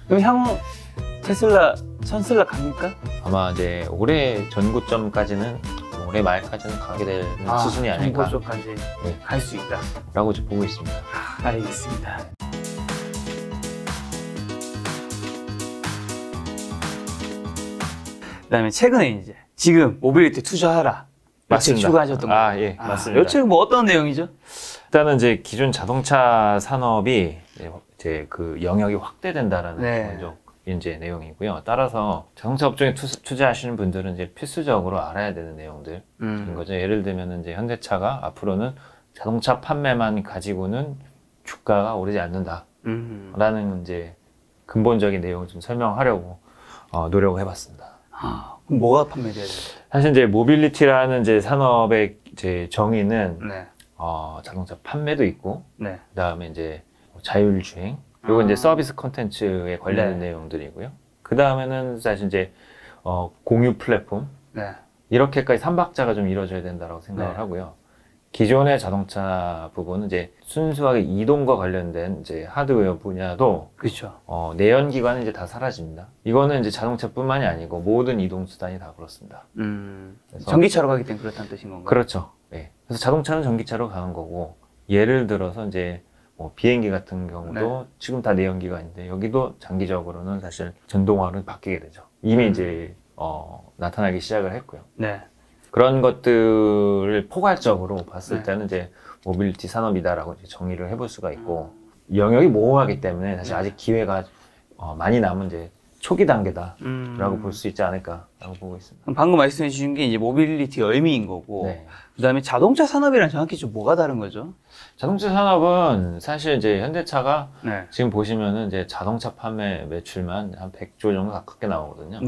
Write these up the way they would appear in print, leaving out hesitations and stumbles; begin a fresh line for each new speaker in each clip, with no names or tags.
그럼 향후 테슬라 갑니까?
아마 이제 올해 전고점까지는 올해 말까지는 가게 되는 수준이 아닐까.
전고점까지
네.
갈 수 있다.
라고 지금 보고 있습니다.
알겠습니다. 그다음에 최근에 이제 지금 모빌리티 투자하라.
맞습니다.
추가하셨던 거.
예, 맞습니다.
요책 뭐 어떤 내용이죠?
일단은 이제 기존 자동차 산업이 이제 그 영역이 확대된다라는 먼저 이제 내용이고요. 따라서 자동차 업종에 투자하시는 분들은 이제 필수적으로 알아야 되는 내용들인 거죠. 예를 들면 이제 현대차가 앞으로는 자동차 판매만 가지고는 주가가 오르지 않는다라는 이제 근본적인 내용을 좀 설명하려고 노력을 해봤습니다.
그럼 뭐가 판매돼야 돼요?
사실 이제 모빌리티라는 이제 산업의 이제 정의는
네.
자동차 판매도 있고,
네.
그다음에 이제 자율주행, 그리고 이제 서비스 콘텐츠에 관련된 내용들이고요. 그 다음에는 사실 이제 공유 플랫폼, 이렇게까지 3박자가 좀 이루어져야 된다고 생각을 하고요. 기존의 자동차 부분은 이제 순수하게 이동과 관련된 이제 하드웨어 분야도
그렇죠.
내연기관은 이제 다 사라집니다. 이거는 이제 자동차뿐만이 아니고 모든 이동 수단이 다 그렇습니다. 그래서
전기차로 가기 때문에 그렇다는 뜻인 건가요?
그렇죠. 네. 그래서 자동차는 전기차로 가는 거고, 예를 들어서 이제 뭐 비행기 같은 경우도 지금 다 내연기관인데 여기도 장기적으로는 사실 전동화로 바뀌게 되죠. 이미 이제 나타나기 시작을 했고요.
네.
그런 것들을 포괄적으로 봤을 때는 이제 모빌리티 산업이다라고 이제 정의를 해볼 수가 있고, 영역이 모호하기 때문에 사실 아직 기회가 많이 남은 이제 초기 단계다라고 볼 수 있지 않을까라고 보고 있습니다.
방금 말씀해 주신 게 이제 모빌리티의 의미인 거고, 그다음에 자동차 산업이랑 정확히 좀 뭐가 다른 거죠?
자동차 산업은 사실 이제 현대차가 지금 보시면은 이제 자동차 판매 매출만 한 100조 정도 가깝게 나오거든요.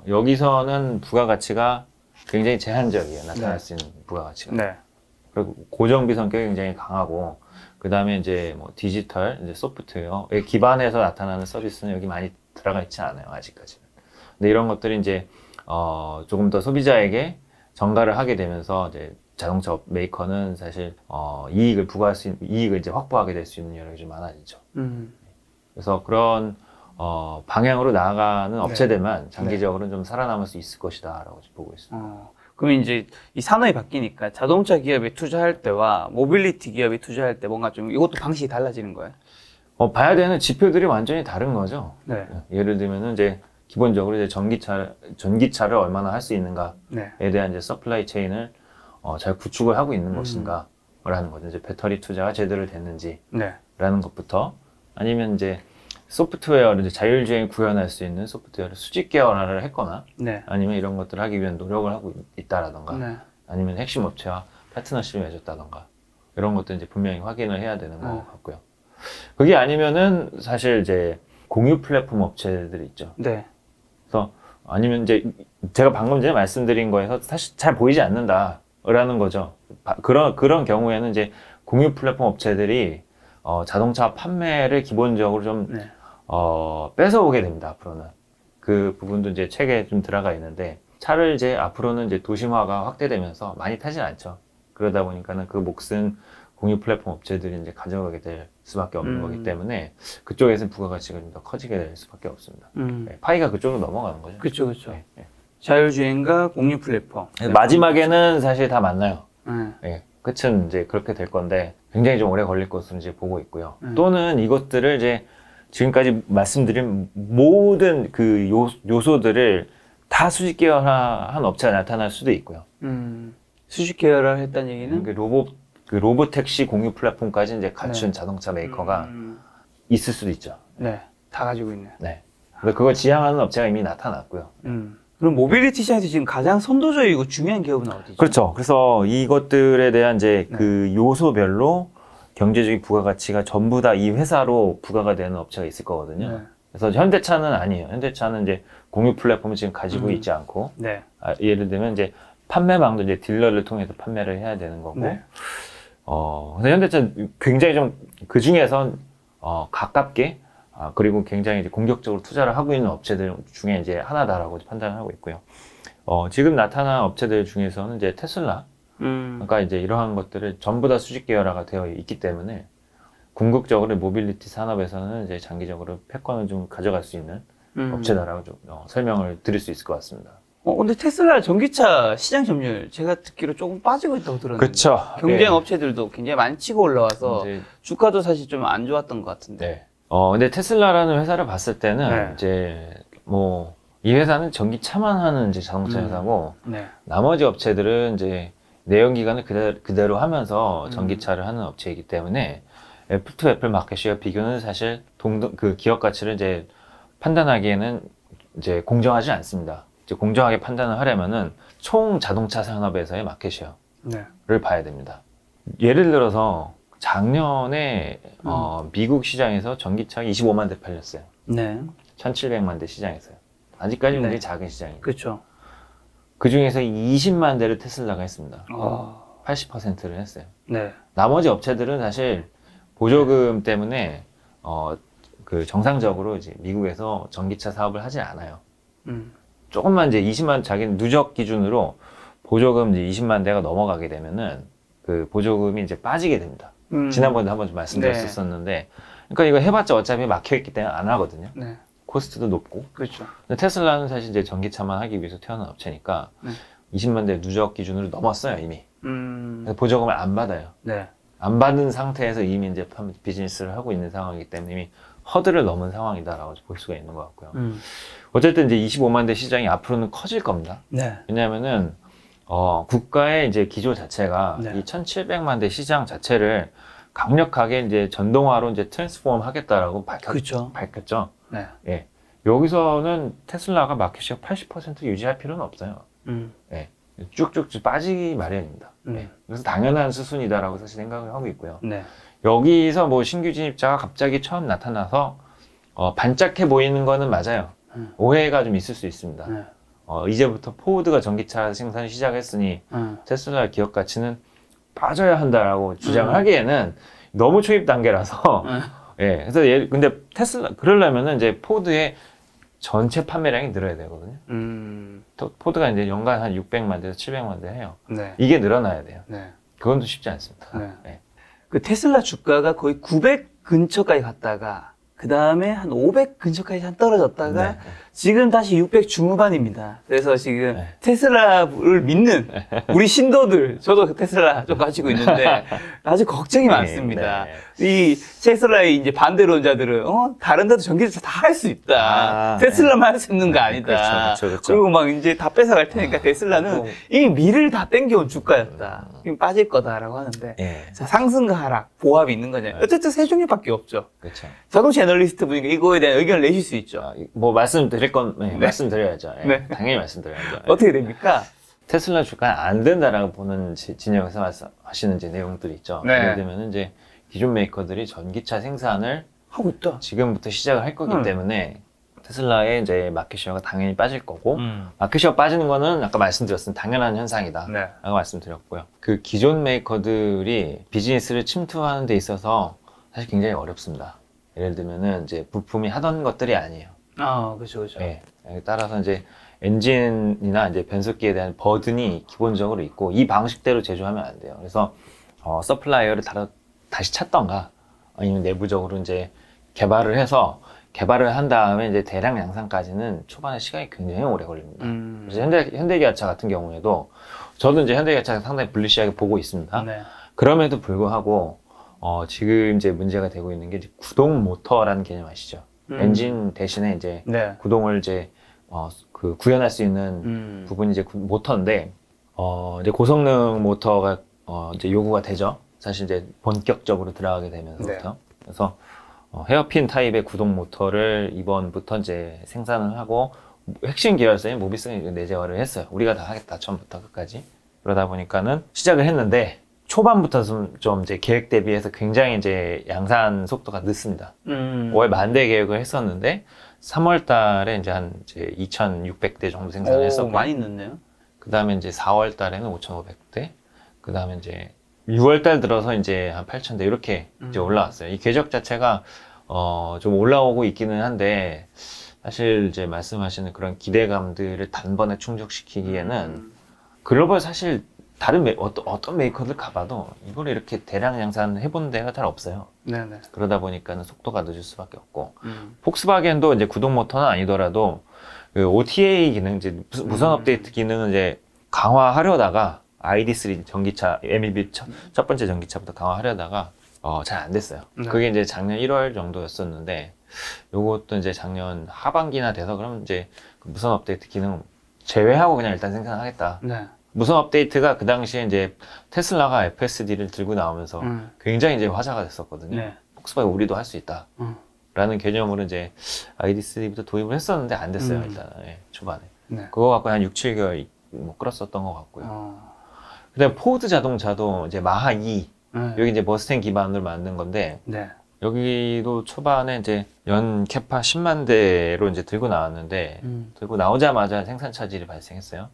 여기서는 부가가치가 굉장히 제한적이에요. 나타날 수 있는 부가가치가. 그리고 고정비 성격이 굉장히 강하고, 그 다음에 이제 뭐 디지털, 이제 소프트웨어에 기반해서 나타나는 서비스는 여기 많이 들어가 있지 않아요, 아직까지는. 근데 이런 것들이 이제 조금 더 소비자에게 전가를 하게 되면서 이제 자동차 메이커는 사실 이익을 부과할 수 있는, 이익을 이제 확보하게 될 수 있는 여력이 좀 많아지죠. 그래서 그런 방향으로 나아가는 업체들만 장기적으로는 좀 살아남을 수 있을 것이다라고 보고 있습니다.
그러면 이제 이 산업이 바뀌니까 자동차 기업에 투자할 때와 모빌리티 기업에 투자할 때 뭔가 좀 이것도 방식이 달라지는 거예요?
봐야 되는 지표들이 완전히 다른 거죠. 예를 들면은 이제 기본적으로 이제 전기차를 얼마나 할 수 있는가에 대한 이제 서플라이 체인을 잘 구축을 하고 있는 것인가라는 거죠. 이제 배터리 투자가 제대로 됐는지라는 것부터, 아니면 이제 소프트웨어를 이제 자율주행 구현할 수 있는 소프트웨어를 수직 계열화를 했거나, 아니면 이런 것들을 하기 위한 노력을 하고 있다라던가, 아니면 핵심 업체와 파트너십을 맺었다던가, 이런 것도 이제 분명히 확인을 해야 되는 것 같고요. 그게 아니면은 사실 이제 공유 플랫폼 업체들이 있죠. 그래서 아니면 이제 제가 방금 전에 말씀드린 거에서 사실 잘 보이지 않는다라는 거죠. 그런 경우에는 이제 공유 플랫폼 업체들이 자동차 판매를 기본적으로 좀 뺏어오게 됩니다, 앞으로는. 그 부분도 이제 책에 좀 들어가 있는데, 차를 이제 앞으로는 이제 도심화가 확대되면서 많이 타진 않죠. 그러다 보니까는 그 몫은 공유 플랫폼 업체들이 이제 가져가게 될 수밖에 없는 거기 때문에 그쪽에서 부가가치가 좀 더 커지게 될 수밖에 없습니다. 파이가 그쪽으로 넘어가는 거죠.
그렇죠. 자율주행과 공유 플랫폼.
마지막에는 사실 다 만나요. 끝은 이제 그렇게 될 건데 굉장히 좀 오래 걸릴 것으로 이제 보고 있고요. 또는 이것들을 이제 지금까지 말씀드린 모든 그 요소들을 다 수직 계열화한 업체가 나타날 수도 있고요.
수직 계열화를 했다는 얘기는?
로봇 택시 공유 플랫폼까지 이제 갖춘 자동차 메이커가 있을 수도 있죠.
다 가지고 있네.
근데 그걸 지향하는 업체가 이미 나타났고요.
그럼 모빌리티 시장에서 지금 가장 선도적이고 중요한 기업은 어디죠?
그렇죠. 그래서 이것들에 대한 이제 그 요소별로 경제적인 부가가치가 전부 다 이 회사로 부과가 되는 업체가 있을 거거든요. 그래서 현대차는 아니에요. 현대차는 이제 공유 플랫폼을 지금 가지고 있지 않고, 예를 들면 이제 판매망도 이제 딜러를 통해서 판매를 해야 되는 거고, 그래서 현대차는 굉장히 좀 그 중에선 가깝게 그리고 굉장히 이제 공격적으로 투자를 하고 있는 업체들 중에 이제 하나다라고 판단을 하고 있고요. 지금 나타난 업체들 중에서는 이제 테슬라, 그러니까 이제 이러한 것들을 전부 다 수직 계열화가 되어 있기 때문에 궁극적으로 모빌리티 산업에서는 이제 장기적으로 패권을 좀 가져갈 수 있는 업체다라고 좀 설명을 드릴 수 있을 것 같습니다.
근데 테슬라 전기차 시장 점유율 제가 듣기로 조금 빠지고 있다고 들었는데.
그렇죠.
경쟁
예.
업체들도 굉장히 많이 치고 올라와서 주가도 사실 좀 안 좋았던 것 같은데.
네. 근데 테슬라라는 회사를 봤을 때는
네.
이제 뭐 이 회사는 전기차만 하는 이제 자동차 회사고
네.
나머지 업체들은 이제 내연기관을 그대로 하면서 전기차를 하는 업체이기 때문에 애플 투 애플 마켓시와 비교는 사실 그 기업 가치를 이제 판단하기에는 이제 공정하지 않습니다. 이제 공정하게 판단을 하려면은 총 자동차 산업에서의 마켓시어를
네.
봐야 됩니다. 예를 들어서 작년에 미국 시장에서 전기차가 25만 대 팔렸어요.
네.
1,700만 대 시장에서요. 아직까지
네.
굉장히 작은 시장이에요.
그렇죠.
그 중에서 20만 대를 테슬라가 했습니다. 80%를 했어요.
네.
나머지 업체들은 사실 보조금 때문에 그 정상적으로 이제 미국에서 전기차 사업을 하지 않아요. 조금만 이제 20만 자기는 누적 기준으로 보조금 이제 20만 대가 넘어가게 되면은 그 보조금이 이제 빠지게 됩니다. 지난번에도 한번 좀 말씀드렸었는데, 그러니까 이거 해봤자 어차피 막혀있기 때문에 안 하거든요.
네.
코스트도 높고.
그렇죠.
근데 테슬라는 사실 이제 전기차만 하기 위해서 태어난 업체니까 20만 대 누적 기준으로 넘었어요 이미. 보조금을 안 받아요.
네.
안 받는 상태에서 이미 이제 비즈니스를 하고 있는 상황이기 때문에 이미 허들을 넘은 상황이다라고 볼 수가 있는 것 같고요. 어쨌든 이제 25만 대 시장이 앞으로는 커질 겁니다.
네.
왜냐하면은 국가의 이제 기조 자체가
네.
이 1,700만 대 시장 자체를 강력하게 이제 전동화로 이제 트랜스포머 하겠다라고 밝혔죠.
네.
예. 여기서는 테슬라가 마켓시어 80% 유지할 필요는 없어요. 예. 쭉쭉 빠지기 마련입니다. 예. 그래서 당연한 수순이다라고 사실 생각을 하고 있고요.
네.
여기서 뭐 신규 진입자가 갑자기 처음 나타나서 반짝해 보이는 거는 맞아요. 오해가 좀 있을 수 있습니다.
네.
이제부터 포드가 전기차 생산을 시작했으니 테슬라 기업 가치는 빠져야 한다라고 주장을 하기에는 너무 초입 단계라서 예. 그래서 근데 테슬라 그러려면은 이제 포드의 전체 판매량이 늘어야 되거든요. 포드가 이제 연간 한 600만 대에서 700만 대 해요.
네.
이게 늘어나야 돼요.
네.
그건 또 쉽지 않습니다.
네.
예.
그 테슬라 주가가 거의 900 근처까지 갔다가 그 다음에 한 500 근처까지 한 떨어졌다가
네.
지금 다시 600 중후반입니다. 그래서 지금
네.
테슬라를 믿는 우리 신도들, 저도 테슬라 좀 가지고 있는데 아주 걱정이 많습니다. 이 테슬라의 이제 반대론자들은 다른 데도 전기차 다 할 수 있다. 테슬라만 할 수 있는 거 아니다.
그렇죠.
그리고 막 이제 다 뺏어갈 테니까 테슬라는 이미 미를 다 땡겨온 주가였다. 지금 빠질 거다라고 하는데 자, 상승과 하락, 보합이 있는 거잖아요. 어쨌든 세 종류밖에 없죠.
그렇죠.
자동차 애널리스트 분이니까 이거에 대한 의견을 내실 수 있죠.
뭐 말씀드릴 건 말씀드려야죠. 예.
네.
당연히 말씀드려야죠.
어떻게 됩니까?
테슬라 주가는 안 된다라고 보는 진영에서 말씀하시는 이제 내용들이 있죠.
네.
예를 들면 이제 기존 메이커들이 전기차 생산을
하고 있다.
지금부터 시작을 할 거기 때문에 테슬라의 이제 마켓시어가 당연히 빠질 거고 마켓시어 빠지는 거는 아까 말씀드렸습니다. 당연한 현상이다.
네.
라고 말씀드렸고요. 그 기존 메이커들이 비즈니스를 침투하는 데 있어서 사실 굉장히 어렵습니다. 예를 들면은 이제 부품이 하던 것들이 아니에요.
그렇죠, 그렇죠.
네. 따라서 이제 엔진이나 이제 변속기에 대한 버든이 기본적으로 있고 이 방식대로 제조하면 안 돼요. 그래서 서플라이어를 다시 찾던가 아니면 내부적으로 이제 개발을 한 다음에 이제 대량 양산까지는 초반에 시간이 굉장히 오래 걸립니다. 그래서 현대기아차 같은 경우에도 저도 이제 현대기아차 상당히 불리시하게 보고 있습니다.
네.
그럼에도 불구하고 지금 이제 문제가 되고 있는 게 이제 구동 모터라는 개념 아시죠? 엔진 대신에 이제
네.
구동을 이제 그 구현할 수 있는 부분이 이제 모터인데 이제 고성능 모터가 이제 요구가 되죠. 사실 이제 본격적으로 들어가게 되면서부터.
네.
그래서 헤어핀 타입의 구동 모터를 이번부터 이제 생산을 하고 핵심 계열사인 모비스가 내재화를 했어요. 우리가 다 하겠다 처음부터 끝까지. 그러다 보니까는 시작을 했는데 초반부터 좀 이제 계획 대비해서 굉장히 이제 양산 속도가 늦습니다. 5월 만대 계획을 했었는데 3월 달에 이제 한 이제 2,600대 정도 생산을 했었고
많이 늦네요.
그 다음에 이제 4월 달에는 5,500대, 그 다음에 이제 6월 달 들어서 이제 한 8,000대 이렇게 이제 올라왔어요. 이 궤적 자체가 좀 올라오고 있기는 한데 사실 이제 말씀하시는 그런 기대감들을 단번에 충족시키기에는 글로벌 사실 다른 어떤 메이커들 가봐도 이걸 이렇게 대량 양산해 본 데가 잘 없어요.
네네.
그러다 보니까는 속도가 늦을 수밖에 없고, 폭스바겐도 이제 구동 모터는 아니더라도 그 OTA 기능, 이제 무선 업데이트 기능은 이제 강화하려다가 ID3 전기차, MEB 첫 번째 전기차부터 강화하려다가 잘 안 됐어요.
네.
그게 이제 작년 1월 정도였었는데, 요것도 이제 작년 하반기나 돼서 그러면 이제 그 무선 업데이트 기능 제외하고 그냥 일단 생산하겠다.
네.
무선 업데이트가 그 당시에 이제 테슬라가 FSD를 들고 나오면서 굉장히 이제 화제가 됐었거든요.
네.
폭스바겐 우리도 할 수 있다. 라는 개념으로 이제 ID3부터 도입을 했었는데 안 됐어요, 일단. 예, 초반에.
네.
그거 갖고 한 6, 7개월 뭐 끌었었던 것 같고요. 그 다음에 포드 자동차도 이제 마하 2. 여기 이제 머스탱 기반으로 만든 건데,
네.
여기도 초반에 이제 연 캐파 10만 대로 이제 들고 나왔는데, 들고 나오자마자 생산 차질이 발생했어요.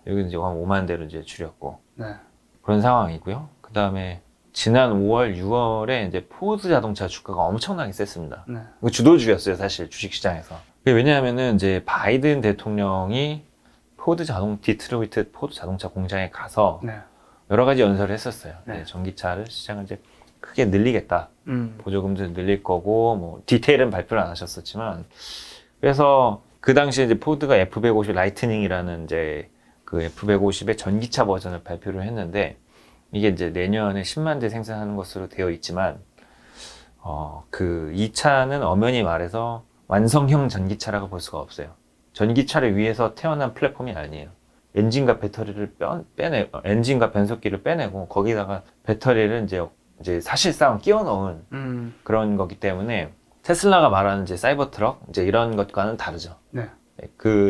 여기 이제 한 5만 대로 이제 줄였고,
네.
그런 상황이고요. 그 다음에 지난 5월, 6월에 이제 포드 자동차 주가가 엄청나게 셌습니다.
네.
그 주도주였어요, 사실 주식시장에서. 왜냐하면은 이제 바이든 대통령이 디트로이트 포드 자동차 공장에 가서
네.
여러 가지 연설을 했었어요.
네.
전기차를 시장을 이제 크게 늘리겠다. 보조금도 늘릴 거고, 뭐 디테일은 발표를 안 하셨었지만, 그래서 그 당시에 이제 포드가 F150 라이트닝이라는 이제 그 F150의 전기차 버전을 발표를 했는데, 이게 이제 내년에 10만 대 생산하는 것으로 되어 있지만, 이 차는 엄연히 말해서 완성형 전기차라고 볼 수가 없어요. 전기차를 위해서 태어난 플랫폼이 아니에요. 엔진과 배터리를 엔진과 변속기를 빼내고, 거기다가 배터리를 이제 사실상 끼워 넣은 그런 거기 때문에, 테슬라가 말하는 이제 사이버 트럭, 이제 이런 것과는 다르죠.
네.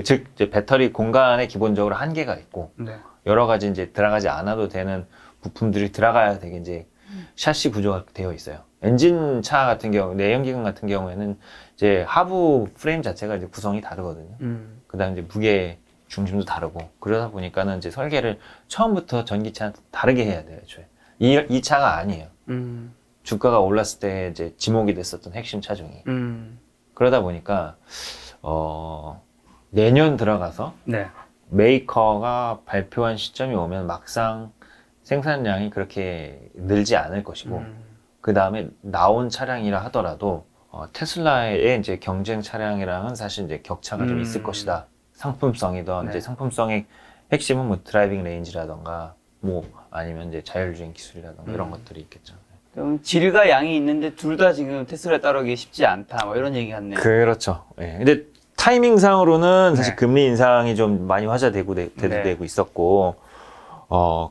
즉, 이제 배터리 공간에 기본적으로 한계가 있고,
네.
여러 가지 이제 들어가지 않아도 되는 부품들이 들어가야 되게 이제 샤시 구조가 되어 있어요. 엔진차 같은 경우, 내연기관 같은 경우에는 이제 하부 프레임 자체가 이제 구성이 다르거든요. 그 다음에 이제 무게 중심도 다르고, 그러다 보니까는 이제 설계를 처음부터 전기차 다르게 해야 돼요, 애초에. 이 차가 아니에요. 주가가 올랐을 때 이제 지목이 됐었던 핵심 차종이. 그러다 보니까, 내년 들어가서
네.
메이커가 발표한 시점이 오면 막상 생산량이 그렇게 늘지 않을 것이고, 그 다음에 나온 차량이라 하더라도, 테슬라의 이제 경쟁 차량이랑은 사실 이제 격차가 좀 있을 것이다. 상품성이든,
네.
이제 상품성의 핵심은 뭐 드라이빙 레인지라던가, 뭐 아니면 이제 자율주행 기술이라던가 이런 것들이 있겠죠.
그럼 질과 양이 있는데 둘 다 지금 테슬라에 따르기 쉽지 않다. 뭐 이런 얘기 같네요.
그렇죠. 예. 근데 타이밍상으로는 사실
네.
금리 인상이 좀 많이 화제되고
네.
있었고,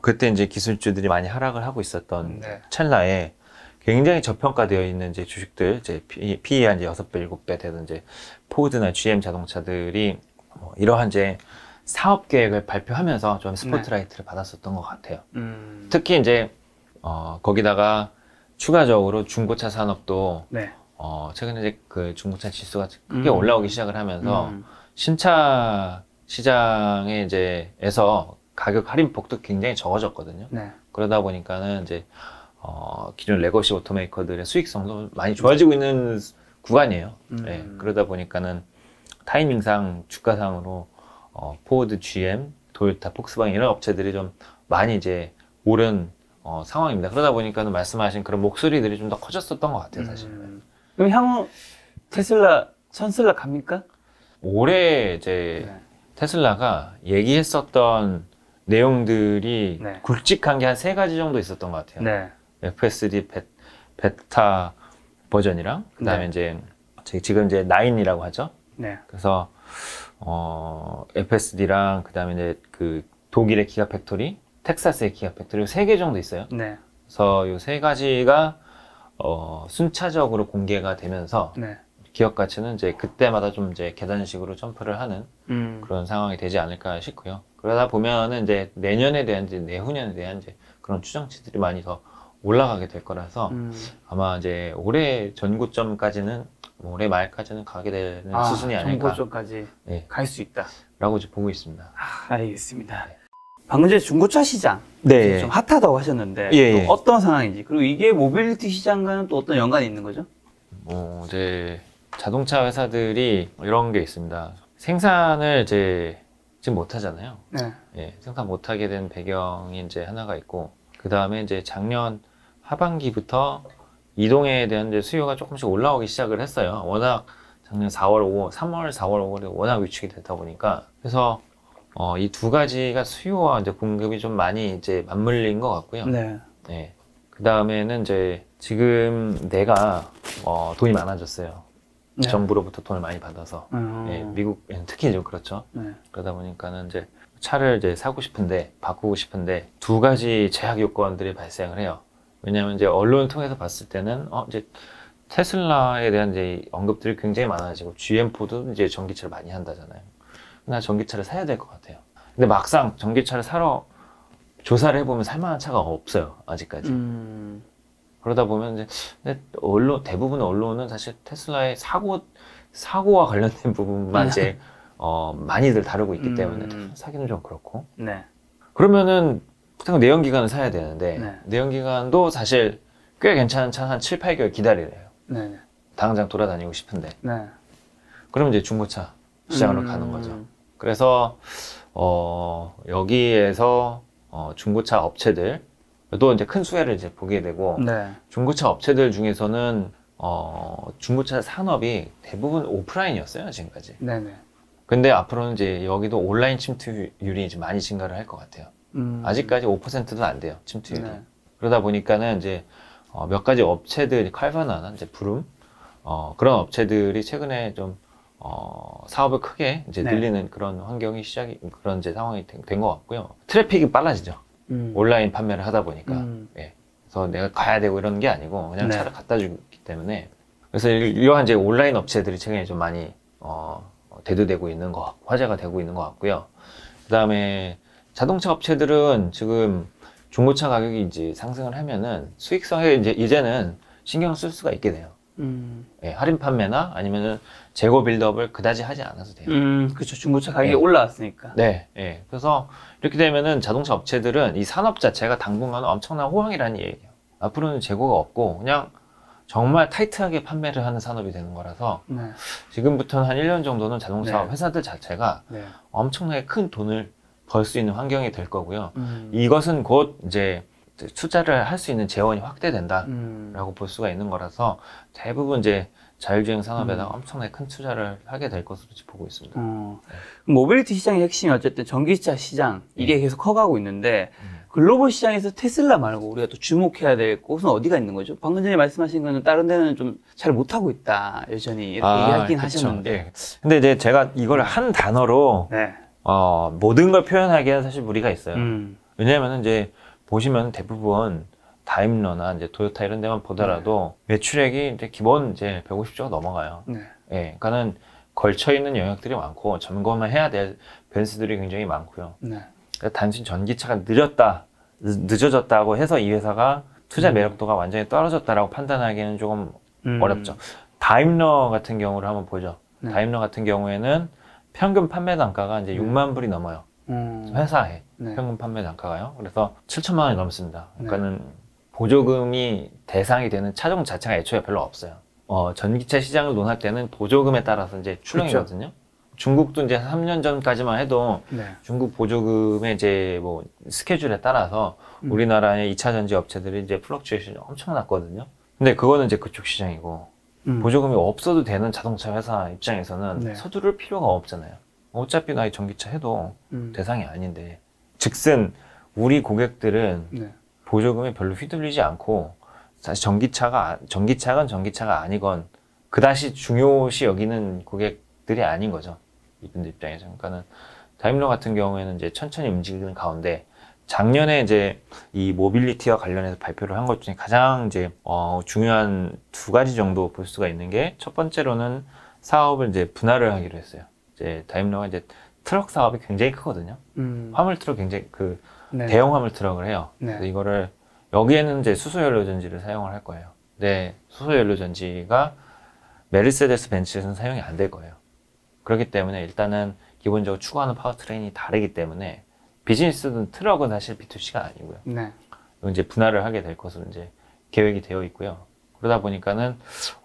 그때 이제 기술주들이 많이 하락을 하고 있었던
네.
찰나에 굉장히 저평가되어 있는 이제 주식들, 이제 PE가 이제 6배, 7배 되던 이제 포드나 GM 자동차들이 이러한 이제 사업 계획을 발표하면서 좀 스포트라이트를 받았었던 것 같아요. 특히 이제, 거기다가 추가적으로 중고차 산업도,
네.
최근에 이제 그 중고차 지수가 크게 올라오기 시작을 하면서 신차 시장에 에서 가격 할인폭도 굉장히 적어졌거든요.
네.
그러다 보니까는 이제, 기존 레거시 오토메이커들의 수익성도 많이 좋아지고 있는 구간이에요. 네. 그러다 보니까는 타이밍상 주가상으로, 포드, GM, 도요타, 폭스바겐 이런 업체들이 좀 많이 이제 오른, 상황입니다. 그러다 보니까는 말씀하신 그런 목소리들이 좀 더 커졌었던 것 같아요, 사실.
그럼 향후 테슬라 선슬라 갑니까?
올해 이제
네.
테슬라가 얘기했었던 내용들이
네.
굵직한 게 한 3가지 정도 있었던 것 같아요.
네.
FSD 베타 버전이랑, 그 다음에
네.
이제 지금 이제 9이라고 하죠.
네.
그래서, FSD랑, 그 다음에 이제 그 독일의 기가팩토리, 텍사스의 기가팩토리 3개 정도 있어요.
네.
그래서 이 3가지가 순차적으로 공개가 되면서
네.
기업 가치는 이제 그때마다 좀 이제 계단식으로 점프를 하는 그런 상황이 되지 않을까 싶고요. 그러다 보면은 이제 내년에 대한 이제 내후년에 대한 이제 그런 추정치들이 많이 더 올라가게 될 거라서 아마 이제 올해 전고점까지는 올해 말까지는 가게 되는 수준이 아닐까.
전고점까지
네.
갈 수 있다.
라고 이제 보고 있습니다.
알겠습니다. 방금 전에 중고차 시장
네.
좀 핫하다고 하셨는데
예.
또 어떤 상황인지, 그리고 이게 모빌리티 시장과는 또 어떤 연관이 있는 거죠?
이제 자동차 회사들이 이런 게 있습니다. 생산을 이제 지금 못 하잖아요.
네.
예, 생산 못 하게 된 배경이 이제 하나가 있고, 그 다음에 이제 작년 하반기부터 이동에 대한 이제 수요가 조금씩 올라오기 시작을 했어요. 워낙 작년 4월, 5월, 3월, 4월, 5월에 워낙 위축이 됐다 보니까. 그래서 이 두 가지가 수요와 이제 공급이 좀 많이 이제 맞물린 것 같고요.
네.
네. 그 다음에는 이제 지금 내가 돈이 많아졌어요.
네.
정부로부터 돈을 많이 받아서. 예, 미국에는 특히 좀 그렇죠.
네.
그러다 보니까는 이제 차를 이제 사고 싶은데, 바꾸고 싶은데, 두 가지 제약 요건들이 발생을 해요. 왜냐면 이제 언론을 통해서 봤을 때는, 이제 테슬라에 대한 이제 언급들이 굉장히 많아지고, GM4도 이제 전기차를 많이 한다잖아요. 나 전기차를 사야 될 것 같아요. 근데 막상 전기차를 사러 조사를 해보면 살만한 차가 없어요. 아직까지. 그러다 보면 이제 근데 대부분 언론은 사실 테슬라의 사고와 관련된 부분만 이제 많이들 다루고 있기 때문에 사기는 좀 그렇고.
네.
그러면은 보통 내연기관을 사야 되는데
네.
내연기관도 사실 꽤 괜찮은 차 한 7, 8개월 기다리래요.
네.
당장 돌아다니고 싶은데.
네.
그럼 이제 중고차 시장으로 가는 거죠. 그래서 여기에서 중고차 업체들 또 이제 큰 수혜를 이제 보게 되고,
네.
중고차 업체들 중에서는 중고차 산업이 대부분 오프라인이었어요, 지금까지.
네네.
근데 앞으로는 이제 여기도 온라인 침투율이 이제 많이 증가를 할 것 같아요. 아직까지 5%도 안 돼요, 침투율이.
네.
그러다 보니까는 이제 몇 가지 업체들이 칼바나나 이제 부름 그런 업체들이 최근에 좀 사업을 크게 이제
네.
늘리는 그런 환경이 그런 이제 상황이 된 것 같고요. 트래픽이 빨라지죠. 온라인 판매를 하다 보니까. 예. 그래서 내가 가야 되고 이런 게 아니고 그냥
네.
차를 갖다 주기 때문에. 그래서 이러한 이제 온라인 업체들이 최근에 좀 많이 대두되고 있는 거, 화제가 되고 있는 것 같고요. 그 다음에 자동차 업체들은 지금 중고차 가격이 이제 상승을 하면은 수익성에 이제는 신경을 쓸 수가 있게 돼요. 예, 할인 판매나 아니면은 재고 빌드업을 그다지 하지 않아도 돼요.
그렇죠. 중고차 가격이
네.
올라왔으니까.
네, 예. 그래서 이렇게 되면은 자동차 업체들은 이 산업 자체가 당분간 엄청난 호황이라는 얘기예요. 앞으로는 재고가 없고 그냥 정말 타이트하게 판매를 하는 산업이 되는 거라서
네.
지금부터는 한 1년 정도는 자동차
네.
회사들 자체가
네.
엄청나게 큰 돈을 벌 수 있는 환경이 될 거고요. 이것은 곧 이제 투자를 할 수 있는 재원이 확대된다라고 볼 수가 있는 거라서 대부분 이제 자율주행 산업에다가 엄청나게 큰 투자를 하게 될 것으로 보고 있습니다.
모빌리티 시장의 핵심이 어쨌든 전기차 시장, 이게 계속 커가고 있는데, 글로벌 시장에서 테슬라 말고 우리가 또 주목해야 될 곳은 어디가 있는 거죠? 방금 전에 말씀하신 거는 다른 데는 좀 잘 못하고 있다, 여전히 이렇게 이야기긴 하셨는데.
예. 근데 이제 제가 이걸 한 단어로
네.
모든 걸 표현하기에는 사실 무리가 있어요. 왜냐하면 이제 보시면 대부분 다임러나 이제 토요타 이런 데만 보더라도 매출액이 이제 기본 이제 150조가 넘어가요.
네.
예, 그러니까는 걸쳐 있는 영역들이 많고 점검을 해야 될 변수들이 굉장히 많고요.
네.
그러니까 단순히 전기차가 늦어졌다고 해서 이 회사가 투자 매력도가 완전히 떨어졌다라고 판단하기에는 조금 어렵죠. 다임러 같은 경우를 한번 보죠.
네.
다임러 같은 경우에는 평균 판매 단가가 이제 6만 불이 넘어요. 회사에
네.
평균 판매 단가가요. 그래서 7천만 원이 넘습니다. 그러니까는 보조금이 대상이 되는 차종 자체가 애초에 별로 없어요. 전기차 시장을 논할 때는 보조금에 따라서 이제 출렁이거든요. 중국도 이제 3년 전까지만 해도
네.
중국 보조금의 이제 뭐 스케줄에 따라서 우리나라의 2차 전지 업체들이 이제 플럭추에이션이 엄청났거든요. 근데 그거는 이제 그쪽 시장이고 보조금이 없어도 되는 자동차 회사 입장에서는
네.
서두를 필요가 없잖아요. 어차피 나 전기차 해도 대상이 아닌데. 즉슨 우리 고객들은
네.
보조금에 별로 휘둘리지 않고 사실 전기차건 전기차가 아니건 그다지 중요시 여기는 고객들이 아닌 거죠. 이분들 입장에서. 그러니까는 다임러 같은 경우에는 이제 천천히 움직이는 가운데 작년에 이제 이 모빌리티와 관련해서 발표를 한 것 중에 가장 이제 중요한 두 가지 정도 볼 수가 있는 게 첫 번째로는 사업을 이제 분할을 하기로 했어요. 이제 다임러가 이제 트럭 사업이 굉장히 크거든요. 화물 트럭 굉장히
네.
대형 화물 트럭을 해요.
네.
그래서 이거를 여기에는 이제 수소연료 전지를 사용을 할 거예요. 근데 수소연료 전지가 메르세데스 벤츠에서는 사용이 안 될 거예요. 그렇기 때문에 일단은 기본적으로 추구하는 파워트레인이 다르기 때문에 비즈니스든 트럭은 사실 B2C가 아니고요.
네.
이제 분할을 하게 될 것으로 이제 계획이 되어 있고요. 그러다 보니까는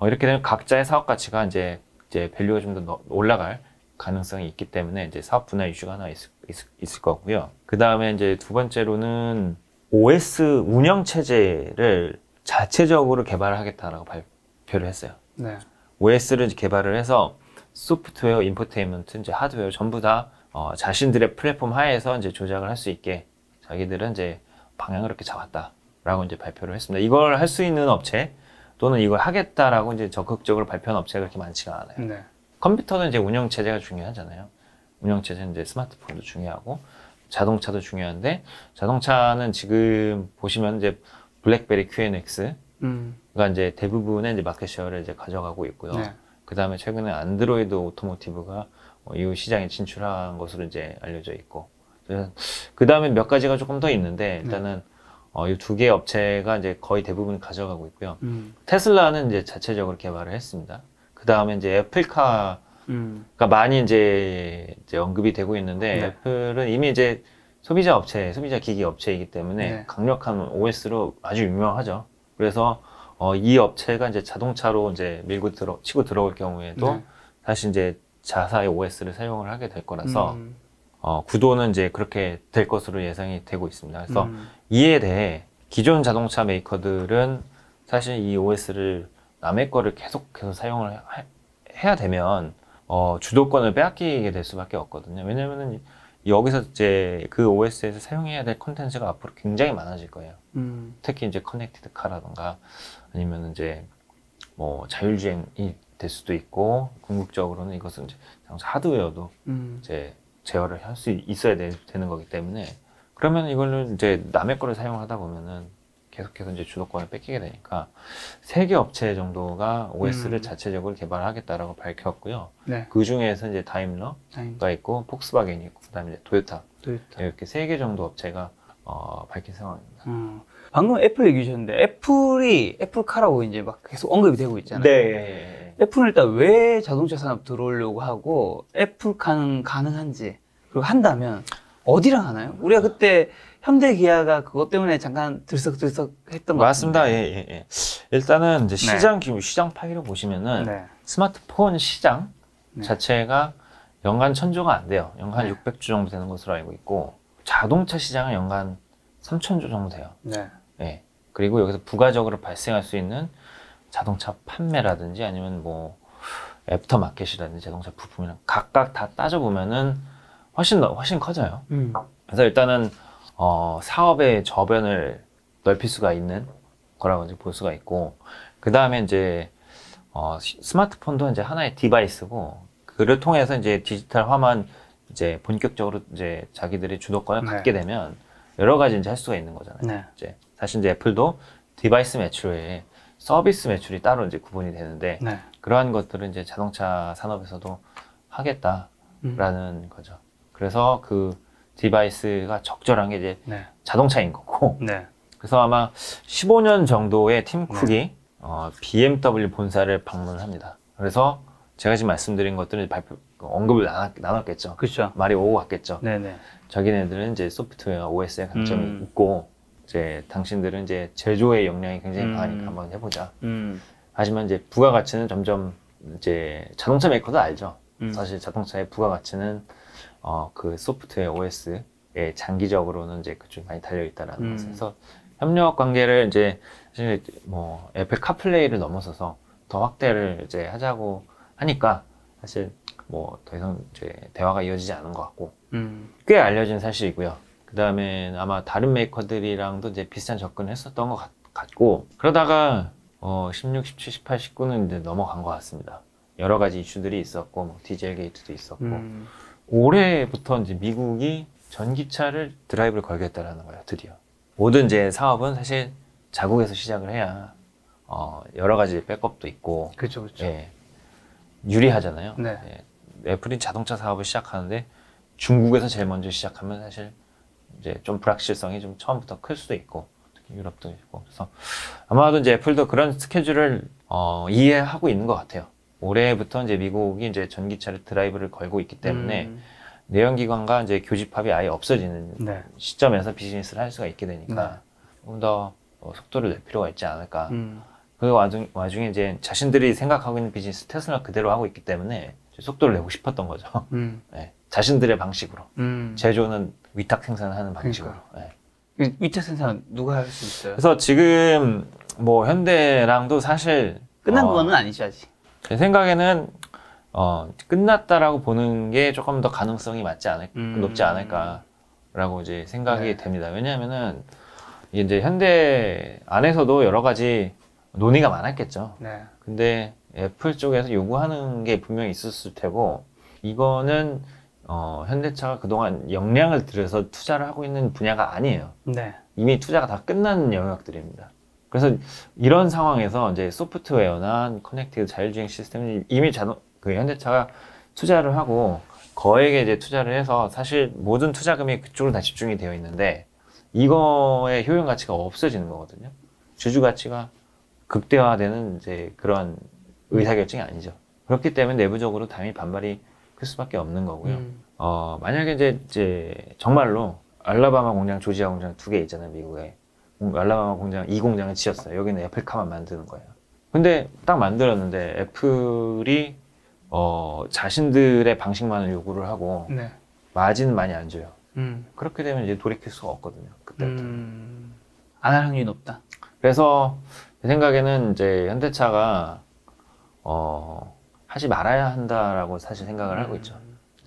이렇게 되면 각자의 사업 가치가 이제 밸류가 좀 더 올라갈 가능성이 있기 때문에 이제 사업 분야 이슈가 하나 있을 거고요. 그 다음에 이제 두 번째로는 OS 운영 체제를 자체적으로 개발하겠다라고 발표를 했어요.
네.
OS를 개발을 해서 소프트웨어, 인포테인먼트, 이제 하드웨어 전부 다 자신들의 플랫폼 하에서 이제 조작을 할 수 있게 자기들은 이제 방향을 이렇게 잡았다라고 이제 발표를 했습니다. 이걸 할 수 있는 업체 또는 이걸 하겠다라고 이제 적극적으로 발표한 업체가 그렇게 많지가 않아요. 네. 컴퓨터는 이제 운영 체제가 중요하잖아요. 운영 체제는 이제 스마트폰도 중요하고 자동차도 중요한데 자동차는 지금 보시면 이제 블랙베리 QNX가 이제 대부분의 이제 마켓쉐어를 이제 가져가고 있고요. 네. 그 다음에 최근에 안드로이드 오토모티브가 이 시장에 진출한 것으로 이제 알려져 있고, 그 다음에 몇 가지가 조금 더 있는데 일단은 이 두 개의 업체가 이제 거의 대부분 가져가고 있고요. 테슬라는 이제 자체적으로 개발을 했습니다. 그 다음에 이제 애플카가 많이 이제 언급이 되고 있는데 네. 애플은 이미 이제 소비자 기기 업체이기 때문에 네. 강력한 OS로 아주 유명하죠. 그래서 이 업체가 이제 자동차로 이제 치고 들어올 경우에도 네. 다시 이제 자사의 OS를 사용을 하게 될 거라서 구도는 이제 그렇게 될 것으로 예상이 되고 있습니다. 그래서 이에 대해 기존 자동차 메이커들은 사실 이 OS를 남의 거를 계속해서 사용을 해야 되면 주도권을 빼앗기게 될 수밖에 없거든요. 왜냐면은 여기서 이제 그 OS에서 사용해야 될 콘텐츠가 앞으로 굉장히 많아질 거예요. 특히 이제 커넥티드 카라던가 아니면 이제 뭐 자율주행이 될 수도 있고 궁극적으로는 이것은 이제 하드웨어도 이제 제어를 할 수 있어야 되는 거기 때문에 그러면 이거를 이제 남의 거를 사용하다 보면은 계속해서 이제 주도권을 뺏기게 되니까 3개 업체 정도가 OS를 자체적으로 개발하겠다라고 밝혔고요. 네. 그 중에서 이제 다임러가 있고 폭스바겐이 있고 그다음에 이제 토요타. 이렇게 3개 정도 업체가 밝힌 상황입니다.
방금 애플 얘기 주셨는데 애플카라고 이제 막 계속 언급이 되고 있잖아요.
네.
애플은 일단 왜 자동차 산업 들어오려고 하고 애플카는 가능한지 그리고 한다면 어디랑 하나요? 우리가 그때 현대 기아가 그것 때문에 잠깐 들썩들썩 했던 것
맞습니다. 예. 일단은 이제 시장 규모, 시장 파기를 보시면은 스마트폰 시장 자체가 연간 1000조가 안 돼요. 연간 600조 정도 되는 것으로 알고 있고 자동차 시장은 연간 3000조 정도 돼요. 네. 그리고 여기서 부가적으로 발생할 수 있는 자동차 판매라든지 아니면 뭐 애프터 마켓이라든지 자동차 부품이랑 각각 다 따져보면은 훨씬 커져요. 그래서 일단은 사업의 저변을 넓힐 수가 있는 거라고 이제 볼 수가 있고, 그 다음에 이제 스마트폰도 이제 하나의 디바이스고, 그를 통해서 이제 디지털화만 이제 본격적으로 이제 자기들이 주도권을 갖게 되면 여러 가지 이제 할 수가 있는 거잖아요. 이제 사실 이제 애플도 디바이스 매출 외에 서비스 매출이 따로 이제 구분이 되는데 그러한 것들은 이제 자동차 산업에서도 하겠다라는 거죠. 그래서 그 디바이스가 적절한 게 이제 자동차인 거고. 그래서 아마 15년 정도의 팀 쿡이 BMW 본사를 방문합니다. 그래서 제가 지금 말씀드린 것들은 언급을 나눴겠죠.
그렇죠.
말이 오고 갔겠죠. 자기네들은 이제 소프트웨어 OS의 강점이 있고, 이제 당신들은 이제 제조의 역량이 굉장히 강하니까 한번 해보자. 하지만 이제 부가가치는 점점 이제 자동차 메이커도 알죠. 사실 자동차의 부가가치는 그 소프트웨어 OS에 장기적으로는 이제 그쪽이 많이 달려있다라는 것을. 그래서 협력 관계를 이제 사실 뭐 애플 카플레이를 넘어서서 더 확대를 이제 하자고 하니까 사실 뭐 더 이상 이제 대화가 이어지지 않은 것 같고 꽤 알려진 사실이고요. 그 다음에 아마 다른 메이커들이랑도 이제 비슷한 접근을 했었던 것 같고, 그러다가 16, 17, 18, 19는 이제 넘어간 것 같습니다. 여러 가지 이슈들이 있었고, 뭐 디젤 게이트도 있었고, 올해부터 이제 미국이 전기차를 드라이브를 걸겠다라는 거예요, 드디어. 모든 이제 사업은 사실 자국에서 시작을 해야 여러 가지 백업도 있고,
그렇죠.
예, 유리하잖아요. 예, 애플이 자동차 사업을 시작하는데 중국에서 제일 먼저 시작하면 사실 이제 좀 불확실성이 좀 처음부터 클 수도 있고, 특히 유럽도 있고, 그래서 아마도 이제 애플도 그런 스케줄을 이해하고 있는 것 같아요. 올해부터 이제 미국이 이제 전기차를 드라이브를 걸고 있기 때문에 내연기관과 이제 교집합이 아예 없어지는 시점에서 비즈니스를 할 수가 있게 되니까 조금 더 속도를 낼 필요가 있지 않을까. 그 와중에 이제 자신들이 생각하고 있는 비즈니스 테슬라 그대로 하고 있기 때문에 속도를 내고 싶었던 거죠. 네, 자신들의 방식으로. 제조는 위탁 생산하는 방식으로.
그러니까. 네. 위탁 생산 누가 할 수 있어요?
그래서 지금 뭐 현대랑도 사실
끝난 거는 아니죠 아직.
제 생각에는 끝났다라고 보는 게 조금 더 가능성이 높지 않을까라고 이제 생각이
네.
됩니다. 왜냐하면은 이제 현대 안에서도 여러 가지 논의가 많았겠죠.
네.
근데 애플 쪽에서 요구하는 게 분명히 있었을 테고, 이거는 현대차가 그동안 역량을 들여서 투자를 하고 있는 분야가 아니에요.
네.
이미 투자가 다 끝난 영역들입니다. 그래서 이런 상황에서 이제 소프트웨어나 커넥티드 자율주행 시스템이 이미 현대차가 투자를 하고 거액에 이제 투자를 해서 사실 모든 투자금이 그쪽으로 다 집중이 되어 있는데 이거의 효용 가치가 없어지는 거거든요. 주주 가치가 극대화되는 이제 그런 의사결정이 아니죠. 그렇기 때문에 내부적으로 당연히 반발이 클 수밖에 없는 거고요. 만약에 이제 정말로 알라바마 공장, 조지아 공장 2개 있잖아요, 미국에. 알라바마 공장, 이 공장을 지었어요. 여기는 애플카만 만드는 거예요. 근데 딱 만들었는데 애플이 자신들의 방식만을 요구를 하고
네.
마진은 많이 안 줘요. 그렇게 되면 이제 돌이킬 수가 없거든요. 그때부터.
안 할 확률이 높다.
그래서 제 생각에는 이제 현대차가 하지 말아야 한다라고 사실 생각을 하고 있죠.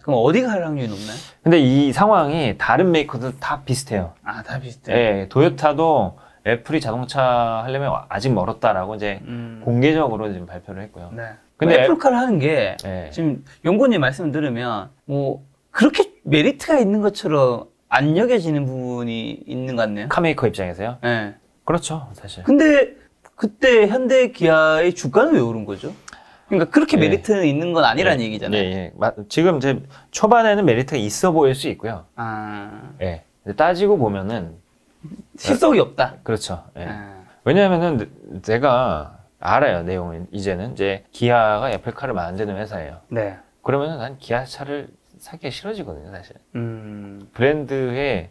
그럼 어디가 할 확률이 높나요?
근데 이 상황이 다른 메이커들 다 비슷해요.
아, 다 비슷해요?
네, 도요타도 애플이 자동차 하려면 아직 멀었다라고 이제 공개적으로 지금 발표를 했고요.
네.
근데
애플카를 하는 게
네.
지금 연구원님 말씀 들으면 뭐 그렇게 메리트가 있는 것처럼 안 여겨지는 부분이 있는 것 같네요.
카메이커 입장에서요?
네.
그렇죠, 사실.
근데 그때 현대 기아의 주가는 왜 오른 거죠? 그러니까 그렇게 메리트는 있는 건 아니라는 얘기잖아요.
예. 지금 제 초반에는 메리트가 있어 보일 수 있고요. 예. 근데 따지고 보면은
실속이 없다.
그렇죠. 예. 왜냐하면은 내가 알아요, 내용은. 이제는 이제 기아가 애플카를 만드는 회사예요.
네.
그러면은 난 기아차를 사기가 싫어지거든요, 사실. 브랜드의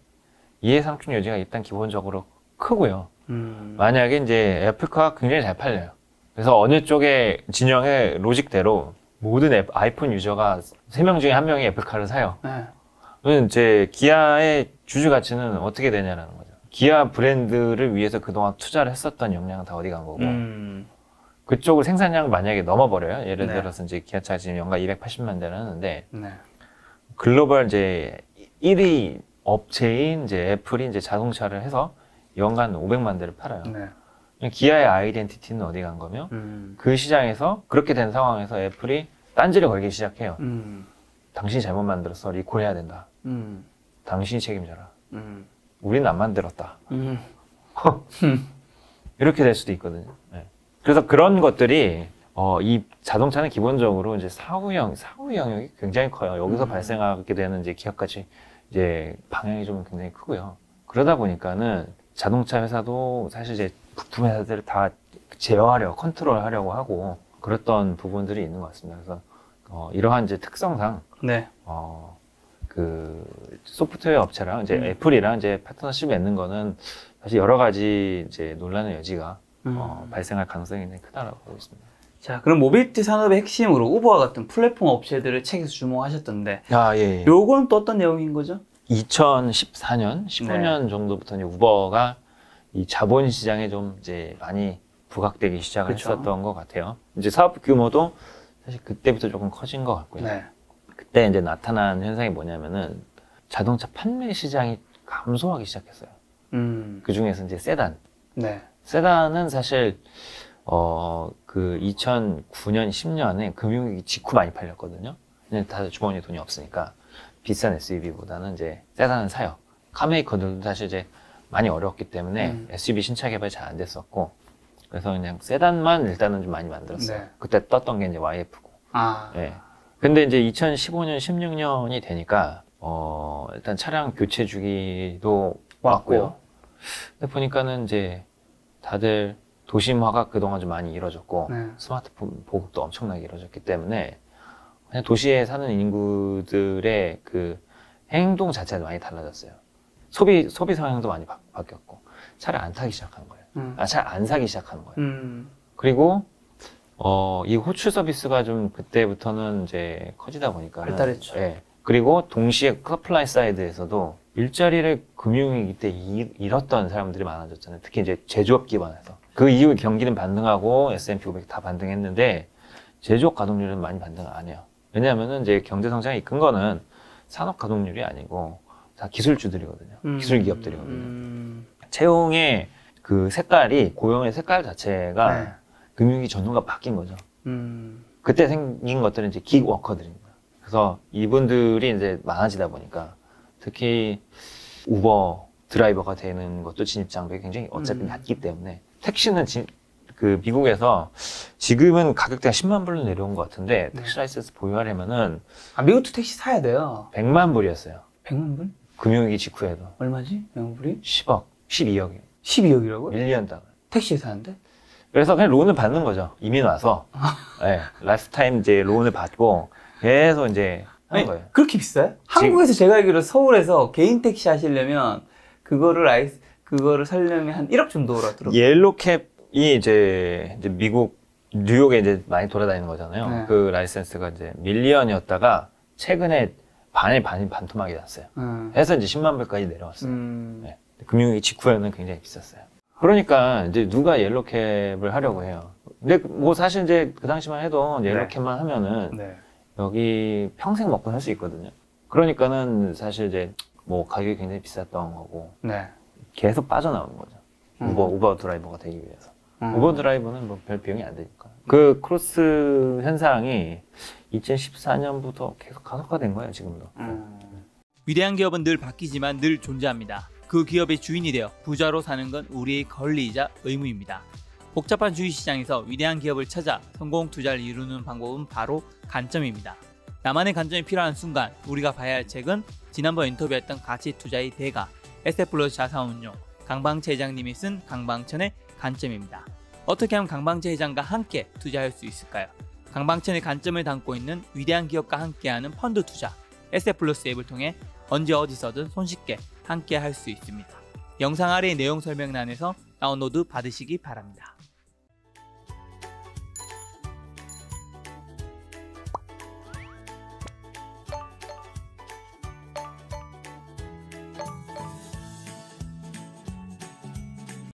이해 상충 여지가 일단 기본적으로 크고요. 만약에 이제 애플카가 굉장히 잘 팔려요. 그래서 어느 쪽의 진영의 로직대로 모든 아이폰 유저가 3명 중에 1명이 애플카를 사요.
네.
그러면 이제 기아의 주주 가치는 어떻게 되냐라는 거죠. 기아 브랜드를 위해서 그동안 투자를 했었던 역량은 다 어디 간 거고, 그쪽을 생산량을 만약에 넘어버려요. 예를 들어서 이제 기아차가 지금 연간 280만 대를 하는데, 글로벌 이제 1위 업체인 이제 애플이 이제 자동차를 해서 연간 500만 대를 팔아요. 기아의 아이덴티티는 어디 간 거며, 그 시장에서 그렇게 된 상황에서 애플이 딴지를 걸기 시작해요. 당신이 잘못 만들어서 리콜해야 된다. 당신이 책임져라. 우리는 안 만들었다. 이렇게 될 수도 있거든요. 네. 그래서 그런 것들이 이 자동차는 기본적으로 이제 사후 영역이 굉장히 커요. 여기서 발생하게 되는 이제 기업가치 이제 방향이 좀 굉장히 크고요. 그러다 보니까는 자동차 회사도 사실 이제 부품 회사들을 다 제어하려고 컨트롤하려고 하고 그랬던 부분들이 있는 것 같습니다. 그래서 이러한 이제 특성상 그 소프트웨어 업체랑 이제 애플이랑 이제 파트너십 맺는 거는 사실 여러 가지 이제 논란의 여지가 발생할 가능성이 굉장히 크다라고 보고 있습니다.
자, 그럼 모빌리티 산업의 핵심으로 우버와 같은 플랫폼 업체들을 책에서 주목하셨던데,
예.
요건 또 어떤 내용인 거죠?
2014년, 15년 정도부터 이제 우버가 이 자본 시장에 좀 이제 많이 부각되기 시작을 했었던 것 같아요. 이제 사업 규모도 사실 그때부터 조금 커진 것 같고요. 그때 이제 나타난 현상이 뭐냐면은 자동차 판매 시장이 감소하기 시작했어요. 그 중에서 이제 세단. 세단은 사실 그 2009년, 10년에 금융위기 직후 많이 팔렸거든요. 근데 다들 주머니에 돈이 없으니까 비싼 SUV보다는 이제 세단은 사요. 카메이커들도 사실 이제 많이 어려웠기 때문에 SUV 신차 개발이 잘 안 됐었고, 그래서 그냥 세단만 일단은 좀 많이 만들었어요. 그때 떴던 게 이제 YF고. 예. 근데 이제 2015년, 16년이 되니까 일단 차량 교체 주기도 왔고요. 근데 보니까는 이제 다들 도심화가 그동안 좀 많이 이루어졌고 스마트폰 보급도 엄청나게 이루어졌기 때문에 그냥 도시에 사는 인구들의 그 행동 자체가 많이 달라졌어요. 소비 성향도 많이 바뀌었고 차를 안 타기 시작한 거예요. 잘 안 사기 시작하는 거예요. 그리고 이 호출 서비스가 좀 그때부터는 이제 커지다 보니까.
발달했죠.
예. 그리고 동시에 서플라이 사이드에서도 일자리를 금융위기 때 잃었던 사람들이 많아졌잖아요. 특히 이제 제조업 기반에서. 그 이후에 경기는 반등하고 S&P 500 다 반등했는데 제조업 가동률은 많이 반등을 안 해요. 왜냐하면은 이제 경제 성장이 이끈 거는 산업 가동률이 아니고 다 기술주들이거든요. 기술 기업들이거든요. 채용의 그 색깔이, 고용의 색깔 자체가
네.
금융위기 전후가 바뀐 거죠. 그때 생긴 것들은 이제 기워커들입니다. 그래서 이분들이 이제 많아지다 보니까 특히 우버 드라이버가 되는 것도 진입 장벽이 굉장히 어차피 낮기 때문에 택시는 그 미국에서 지금은 가격대가 10만 불로 내려온 것 같은데 택시 라이센스 보유하려면은
미국도 택시 사야 돼요.
100만 불이었어요.
100만 불?
금융위기 직후에도.
얼마지? 100만 불이?
10억, 12억이에요.
12억이라고요?
1년 당을.
택시에 사는데?
그래서 그냥 론을 받는 거죠. 이민 와서. 네, 라이프타임 이제 론을 받고 계속 이제 하는 거예요.
그렇게 비싸요? 한국에서 제가 알기로 서울에서 개인 택시 하시려면 그거를 사려면 한 1억 정도라 들었어요.
옐로캡이 이제 미국 뉴욕에 이제 많이 돌아다니는 거잖아요.
네.
그 라이센스가 이제 밀리언이었다가 최근에 반토막이 났어요. 해서 이제 10만 불까지 내려왔어요. 네. 금융위기 직후에는 굉장히 비쌌어요. 그러니까 이제 누가 옐로캡을 하려고 해요. 근데 뭐 사실 이제 그 당시만 해도 옐로캡만 하면은 여기 평생 먹고 살 수 있거든요. 그러니까는 사실 이제 뭐 가격이 굉장히 비쌌던 거고 계속 빠져나오는 거죠. 우버 드라이버가 되기 위해서. 우버 드라이버는 뭐 별 비용이 안 되니까. 그 크로스 현상이 2014년부터 계속 가속화된 거예요, 지금도.
위대한 기업은 늘 바뀌지만 늘 존재합니다. 그 기업의 주인이 되어 부자로 사는 건 우리의 권리이자 의무입니다. 복잡한 주식시장에서 위대한 기업을 찾아 성공 투자를 이루는 방법은 바로 관점입니다. 나만의 관점이 필요한 순간 우리가 봐야 할 책은 지난번 인터뷰했던 가치 투자의 대가 에스테플러스 자산운용 강방채 회장님이 쓴 강방천의 관점입니다. 어떻게 하면 강방채 회장과 함께 투자할 수 있을까요? 강방천의 관점을 담고 있는 위대한 기업과 함께하는 펀드 투자 에스테플러스 앱을 통해 언제 어디서든 손쉽게 함께 할 수 있습니다. 영상 아래 내용 설명란에서 다운로드 받으시기 바랍니다.